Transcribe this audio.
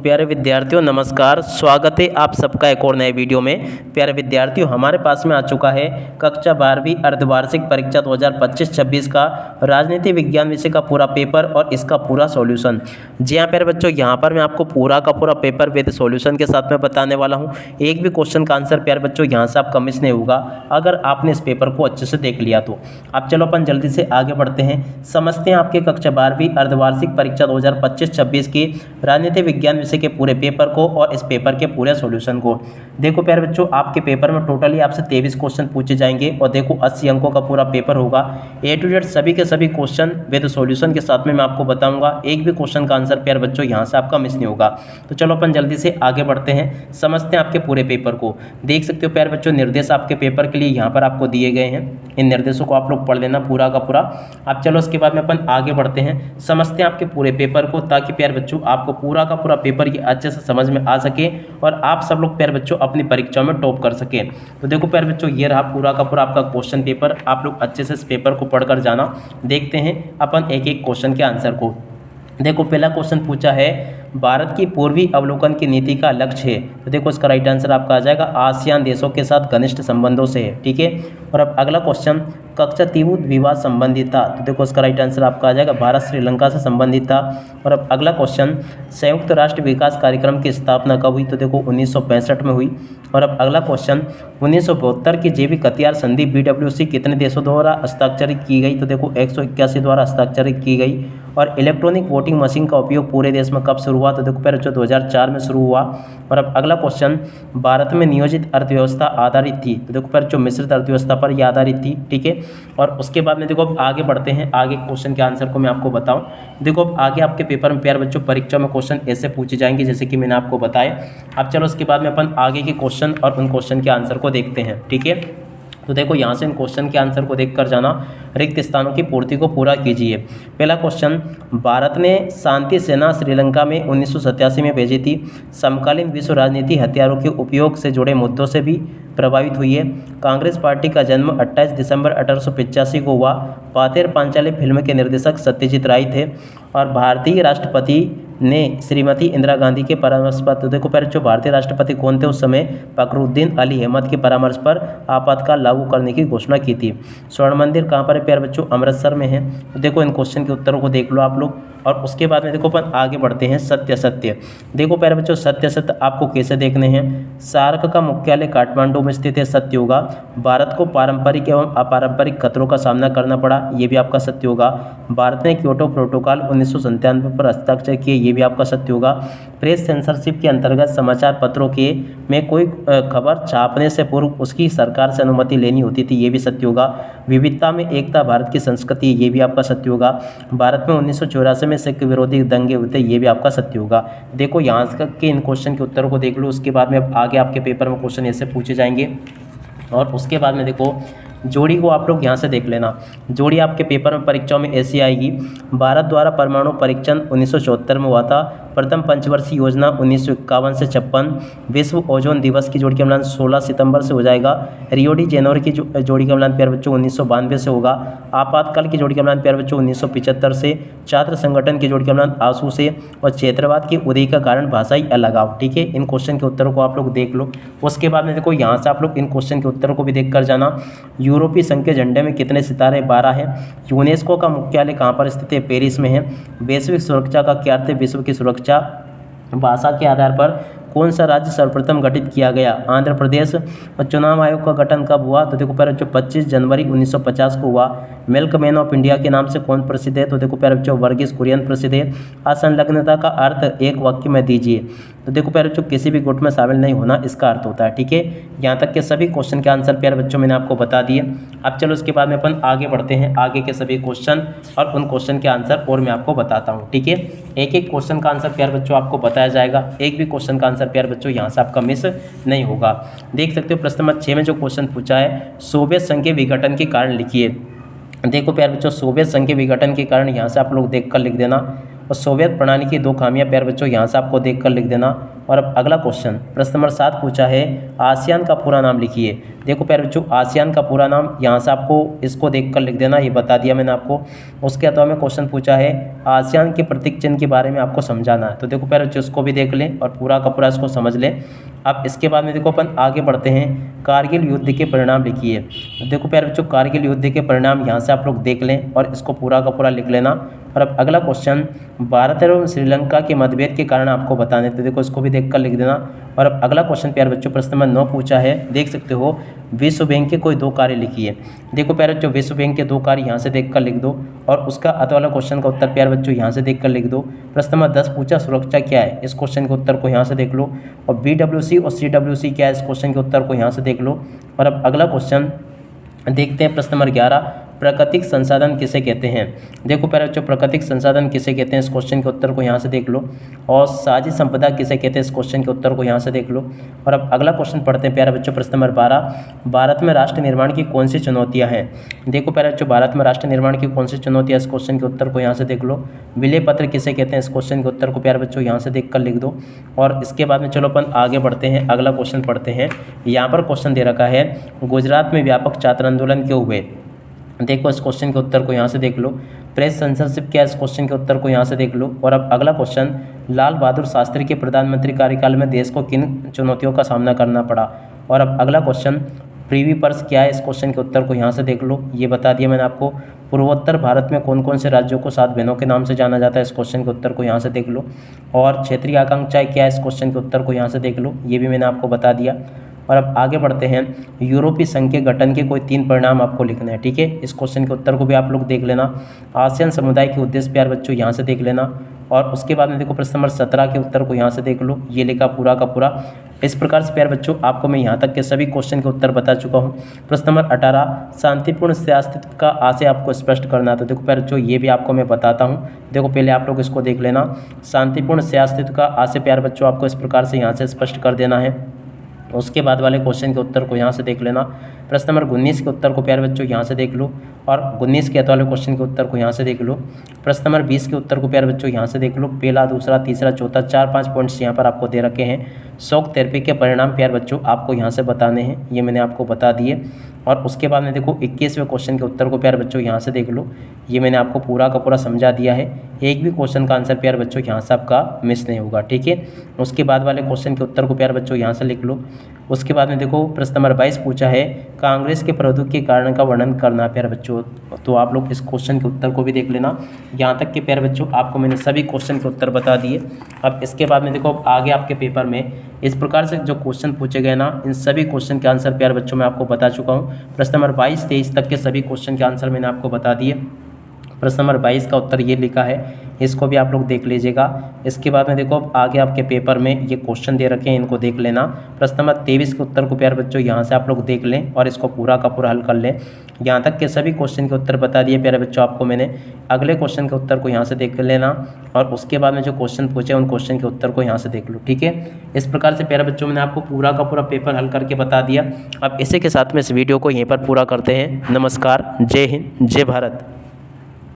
प्यारे विद्यार्थियों नमस्कार, स्वागत है आप सबका एक और नए वीडियो में। प्यारे विद्यार्थियों, हमारे पास में आ चुका है कक्षा 12वीं अर्धवार्षिक परीक्षा 2025-26 का राजनीति विज्ञान विषय का पूरा पेपर और इसका पूरा सॉल्यूशन। जी हाँ प्यारे बच्चों, यहाँ पर मैं आपको पूरा का पूरा पेपर विद सॉल्यूशन के साथ में बताने वाला हूँ। एक भी क्वेश्चन का आंसर प्यारे बच्चों यहाँ से आपका मिस नहीं होगा अगर आपने इस पेपर को अच्छे से देख लिया तो। अब चलो अपन जल्दी से आगे बढ़ते हैं, समझते हैं आपके कक्षा 12वीं अर्धवार्षिक परीक्षा 2025-26 की राजनीति विज्ञान विषय के पूरे पेपर को और इस पेपर के पूरे सॉल्यूशन को। देखो प्यारे बच्चों, आपके पेपर में टोटली आपसे 23 क्वेश्चन पूछे जाएंगे और देखो 80 अंकों का पूरा पेपर होगा। ए टू जेड सभी के सभी क्वेश्चन विद सॉल्यूशन के साथ में मैं आपको बताऊंगा। एक भी क्वेश्चन का आंसर प्यारे बच्चों यहाँ से आपका मिस नहीं होगा। तो चलो अपन जल्दी से आगे बढ़ते हैं, समझते हैं आपके पूरे पेपर को। देख सकते हो प्यारे बच्चों, निर्देश आपके पेपर के लिए यहाँ पर आपको दिए गए हैं। इन निर्देशों को आप लोग पढ़ लेना पूरा का पूरा। अब चलो उसके बाद में अपन आगे बढ़ते हैं, समझते हैं आपके पूरे पेपर को, ताकि प्यारे बच्चों आपको पूरा का पूरा पेपर ये अच्छे से समझ में आ सके और आप सब लोग प्यारे बच्चों अपनी परीक्षाओं में टॉप कर सके। तो देखो प्यारे बच्चों, ये रहा पूरा का पूरा आपका क्वेश्चन पेपर। आप लोग अच्छे से इस पेपर को पढ़कर जाना। देखते हैं अपन एक एक क्वेश्चन के आंसर को। देखो पहला क्वेश्चन पूछा है, भारत की पूर्वी अवलोकन की नीति का लक्ष्य है। तो देखो इसका राइट आंसर आपका आ जाएगा आसियान देशों के साथ घनिष्ठ संबंधों से है। ठीक है। और अब अगला क्वेश्चन, कक्षा तिब्बत विवाद संबंधित था। तो देखो इसका राइट आंसर आपका आ जाएगा भारत श्रीलंका से संबंधित था। और अब अगला क्वेश्चन, संयुक्त राष्ट्र विकास कार्यक्रम की स्थापना कब हुई। तो देखो 1965 में हुई। और अब अगला क्वेश्चन, 1972 की जैविक हथियार संधि BWC कितने देशों द्वारा हस्ताक्षरित की गई। तो देखो 181 द्वारा हस्ताक्षरित की गई। और इलेक्ट्रॉनिक वोटिंग मशीन का उपयोग पूरे देश में कब शुरू हुआ। तो देखो पहले जो 2004 में शुरू हुआ। और अब अगला क्वेश्चन, भारत में नियोजित अर्थव्यवस्था आधारित थी। तो देखो पहले जो मिश्रित अर्थव्यवस्था पर यह आधारित थी। ठीक है। और उसके बाद में देखो अब आगे बढ़ते हैं, आगे क्वेश्चन के आंसर को मैं आपको बताऊं। देखो अब आगे आपके पेपर में प्यारे बच्चों परीक्षा में क्वेश्चन ऐसे पूछे जाएंगे जैसे कि मैंने आपको बताया। अब चलो उसके बाद में अपन आगे के क्वेश्चन और उन क्वेश्चन के आंसर को देखते हैं। ठीक है। तो देखो यहाँ से इन क्वेश्चन के आंसर को देखकर जाना। रिक्त स्थानों की पूर्ति को पूरा कीजिए। पहला क्वेश्चन, भारत ने शांति सेना श्रीलंका में 1987 में भेजी थी। समकालीन विश्व राजनीति हथियारों के उपयोग से जुड़े मुद्दों से भी प्रभावित हुई है। कांग्रेस पार्टी का जन्म 28 दिसंबर 1885 को हुआ। पाथेर पांचाली फिल्म के निर्देशक सत्यजीत राय थे। और भारतीय राष्ट्रपति ने श्रीमती इंदिरा गांधी के परामर्श पर, तो देखो पहले जो भारतीय राष्ट्रपति कौन थे उस समय, फखरुद्दीन अली अहमद के परामर्श पर आपातकाल लागू करने की घोषणा की थी। स्वर्ण मंदिर कहाँ पर है प्यारे बच्चों, अमृतसर में है। तो देखो इन क्वेश्चन के उत्तरों को देख लो आप लोग। और उसके बाद में देखो अपन आगे बढ़ते हैं, सत्य सत्य। देखो प्यारे बच्चों, सत्य सत्य आपको कैसे देखने हैं। सार्क का मुख्यालय काठमांडू में स्थित है, सत्य होगा। भारत को पारंपरिक एवं अपारंपरिक खतरों का सामना करना पड़ा, ये भी आपका सत्य होगा। भारत ने क्योटो प्रोटोकॉल 1997 पर हस्ताक्षर किए, ये भी आपका सत्य होगा। प्रेस सेंसरशिप के अंतर्गत समाचार पत्रों के में कोई खबर छापने से पूर्व उसकी सरकार से अनुमति लेनी होती थी, ये भी सत्य होगा। विविधता में एकता भारत की संस्कृति, ये भी आपका सत्य होगा। भारत में 1984 में सिख विरोधी दंगे हुए थे, ये भी आपका सत्य होगा। देखो यहाँ के इन क्वेश्चन के उत्तरों को देख लो। उसके बाद में अब आगे आपके पेपर में क्वेश्चन ऐसे पूछे जाएंगे। और उसके बाद में देखो जोड़ी को आप लोग यहाँ से देख लेना। जोड़ी आपके पेपर में परीक्षाओं में ऐसी आएगी, भारत द्वारा परमाणु परीक्षण 1974 में हुआ था। प्रथम पंचवर्षीय योजना 1951 से 56। विश्व ओजोन दिवस की जोड़ी का मिलान 16 सितंबर से हो जाएगा। रियो डी जेनेरो की जोड़ी का मिलान प्यारे बच्चों 1992 से होगा। आपातकाल की जोड़ी का मिलान प्यारे बच्चों 1975 से। छात्र संगठन की जोड़ी का मिलान आंसू से। और क्षेत्रवाद की उदय का कारण भाषाई अलगाव। ठीक है। इन क्वेश्चन के उत्तरों को आप लोग देख लो। उसके बाद में देखो यहाँ से आप लोग इन क्वेश्चन के उत्तरों को भी देख कर जाना। यूरोपीय संघ के झंडे में कितने सितारे, 12 है। यूनेस्को का मुख्यालय कहाँ पर स्थित है, पेरिस में है। वैश्विक सुरक्षा का क्या अर्थ है, विश्व की सुरक्षा। भाषा के आधार पर कौन सा राज्य सर्वप्रथम गठित किया गया, आंध्र प्रदेश। और चुनाव आयोग का गठन कब हुआ। तो देखो पहले जो 25 जनवरी 1950 को हुआ। मिल्कमैन ऑफ इंडिया के नाम से कौन प्रसिद्ध है। तो देखो पहले जो वर्गीस कुरियन प्रसिद्ध है। असंलग्नता का अर्थ एक वाक्य में दीजिए। तो देखो प्यारे बच्चों, किसी भी गुट में शामिल नहीं होना इसका अर्थ होता है। ठीक है। यहाँ तक के सभी क्वेश्चन के आंसर प्यारे बच्चों मैंने आपको बता दिए। अब चलो उसके बाद में अपन आगे बढ़ते हैं, आगे के सभी क्वेश्चन और उन क्वेश्चन के आंसर और मैं आपको बताता हूँ। ठीक है। एक एक क्वेश्चन का आंसर प्यारे बच्चों आपको बताया जाएगा। एक भी क्वेश्चन का आंसर प्यारे बच्चों यहाँ से आपका मिस नहीं होगा। देख सकते हो प्रश्न नंबर 6 में जो क्वेश्चन पूछा है, सोवियत संघ के विघटन के कारण लिखिए। देखो प्यारे बच्चों, सोवियत संघ के विघटन के कारण यहाँ से आप लोग देख कर लिख देना। और सोवियत प्रणाली की 2 खामियां प्यारे बच्चों यहाँ से आपको देख कर लिख देना। और अब अगला क्वेश्चन प्रश्न नंबर 7 पूछा है आसियान का पूरा नाम लिखिए। देखो प्यारे बच्चों, आसियान का पूरा नाम यहाँ से आपको इसको देखकर लिख देना, ये बता दिया मैंने आपको। उसके अलावा में क्वेश्चन पूछा है आसियान के प्रतीक चिन्ह के बारे में आपको समझाना है। तो देखो प्यारे बच्चों, इसको भी देख लें और पूरा का पूरा इसको समझ लें। अब इसके बाद में देखो अपन आगे बढ़ते हैं, कारगिल युद्ध के परिणाम लिखिए। तो देखो प्यारे बच्चों, कारगिल युद्ध के परिणाम यहाँ से आप लोग देख लें और इसको पूरा का पूरा लिख लेना। और अब अगला क्वेश्चन भारत एवं श्रीलंका के मतभेद के कारण आपको बताने, तो देखो इसको भी देखकर लिख देना। और अब अगला क्वेश्चन प्यारे बच्चों प्रश्न नंबर 9 पूछा है, देख सकते हो, विश्व बैंक के कोई 2 कार्य लिखिए। देखो प्यारे बच्चों, विश्व बैंक के 2 कार्य यहाँ से देखकर लिख दो और उसका अत वाला क्वेश्चन का उत्तर प्यारे बच्चों यहाँ से देखकर लिख दो। प्रश्न नंबर 10 पूछा सुरक्षा क्या है, इस क्वेश्चन के उत्तर को यहाँ से देख लो। और BWC और CWC क्या है, इस क्वेश्चन के उत्तर को यहाँ से देख लो। और अब अगला क्वेश्चन देखते हैं, प्रश्न नंबर 11 प्राकृतिक संसाधन किसे कहते हैं। देखो प्यारे बच्चों, प्राकृतिक संसाधन किसे कहते हैं, इस क्वेश्चन के उत्तर को यहाँ से देख लो। और साझी संपदा किसे कहते हैं, इस क्वेश्चन के उत्तर को यहाँ से देख लो। और अब अगला क्वेश्चन पढ़ते हैं प्यारे बच्चों, प्रश्न नंबर 12 भारत में राष्ट्र निर्माण की कौन सी चुनौतियाँ हैं। देखो प्यारे बच्चों, भारत में राष्ट्र निर्माण की कौन सी चुनौतियाँ, इस क्वेश्चन के उत्तर को यहाँ से देख लो। विलय पत्र किसे कहते हैं, इस क्वेश्चन के उत्तर को प्यारे बच्चों यहाँ से देख कर लिख दो। और इसके बाद में चलो अपन आगे बढ़ते हैं, अगला क्वेश्चन पढ़ते हैं। यहाँ पर क्वेश्चन दे रखा है गुजरात में व्यापक छात्र आंदोलन क्यों हुए। देखो इस क्वेश्चन के उत्तर को यहाँ से देख लो। प्रेस सेंसरशिप क्या है, इस क्वेश्चन के उत्तर को यहाँ से देख लो। और अब अगला क्वेश्चन लाल बहादुर शास्त्री के प्रधानमंत्री कार्यकाल में देश को किन चुनौतियों का सामना करना पड़ा। और अब अगला क्वेश्चन प्रीवी पर्स क्या है, इस क्वेश्चन के उत्तर को यहाँ से देख लो, ये बता दिया मैंने आपको। पूर्वोत्तर भारत में कौन कौन से राज्यों को 7 बहनों के नाम से जाना जाता है, इस क्वेश्चन के उत्तर को यहाँ से देख लो। और क्षेत्रीय आकांक्षाएं क्या है, इस क्वेश्चन के उत्तर को यहाँ से देख लो, ये भी मैंने आपको बता दिया। और अब आगे बढ़ते हैं, यूरोपीय संघ के गठन के कोई 3 परिणाम आपको लिखने हैं, ठीक है। इस क्वेश्चन के उत्तर को भी आप लोग देख लेना। आसियान समुदाय के उद्देश्य प्यारे बच्चों यहाँ से देख लेना। और उसके बाद में देखो प्रश्न नंबर 17 के उत्तर को यहाँ से देख लो, ये लिखा पूरा का पूरा। इस प्रकार से प्यारे बच्चों आपको मैं यहाँ तक के सभी क्वेश्चन के उत्तर बता चुका हूँ। प्रश्न नंबर 18 शांतिपूर्ण अस्तित्व का आशय आपको स्पष्ट करना है। तो देखो प्यारे बच्चों, ये भी आपको मैं बताता हूँ। देखो पहले आप लोग इसको देख लेना। शांतिपूर्ण अस्तित्व का आशय प्यारे बच्चों आपको इस प्रकार से यहाँ से स्पष्ट कर देना है। उसके बाद वाले क्वेश्चन के उत्तर को यहाँ से देख लेना। प्रश्न नंबर 19 के उत्तर को प्यारे बच्चों यहाँ से देख लो और 19 के वाले क्वेश्चन के उत्तर को यहाँ से देख लो। प्रश्न नंबर 20 के उत्तर को प्यारे बच्चों यहाँ से देख लो। पहला, दूसरा, तीसरा, चौथा, 4-5 पॉइंट्स यहाँ पर आपको दे रखे हैं। शॉक थेरेपी के परिणाम प्यारे बच्चों आपको यहाँ से बताने हैं, ये मैंने आपको बता दिए। और उसके बाद में देखो 21वें क्वेश्चन के उत्तर को प्यारे बच्चों यहाँ से देख लो, ये मैंने आपको पूरा का पूरा समझा दिया है। एक भी क्वेश्चन का आंसर प्यारे बच्चों यहाँ से आपका मिस नहीं होगा, ठीक है। उसके बाद वाले क्वेश्चन के उत्तर को प्यारे बच्चों यहाँ से लिख लो। उसके बाद में देखो प्रश्न नंबर 22 पूछा है कांग्रेस के प्रौद्योगिकी के कारण का वर्णन करना प्यारे बच्चों। तो आप लोग इस क्वेश्चन के उत्तर को भी देख लेना। यहाँ तक के प्यारे बच्चों आपको मैंने सभी क्वेश्चन के उत्तर बता दिए। अब इसके बाद में देखो आगे आपके पेपर में इस प्रकार से जो क्वेश्चन पूछे गए ना, इन सभी क्वेश्चन के आंसर प्यारे बच्चों मैं आपको बता चुका हूँ। प्रश्न नंबर 22-23 तक के सभी क्वेश्चन के आंसर मैंने आपको बता दिए। प्रश्न नंबर 22 का उत्तर ये लिखा है, इसको भी आप लोग देख लीजिएगा। इसके बाद में देखो आगे आपके पेपर में ये क्वेश्चन दे रखे हैं, इनको देख लेना। प्रश्न नंबर 23 के उत्तर को प्यारे बच्चों यहाँ से आप लोग देख लें और इसको पूरा का पूरा हल कर लें। यहाँ तक के सभी क्वेश्चन के उत्तर बता दिए प्यारे बच्चों आपको मैंने। अगले क्वेश्चन के उत्तर को यहाँ से देख लेना और उसके बाद में जो क्वेश्चन पूछे उन क्वेश्चन के उत्तर को यहाँ से देख लो, ठीक है। इस प्रकार से प्यारे बच्चों मैंने आपको पूरा का पूरा पेपर हल करके बता दिया। अब इसी के साथ में इस वीडियो को यहीं पर पूरा करते हैं। नमस्कार, जय हिंद, जय भारत।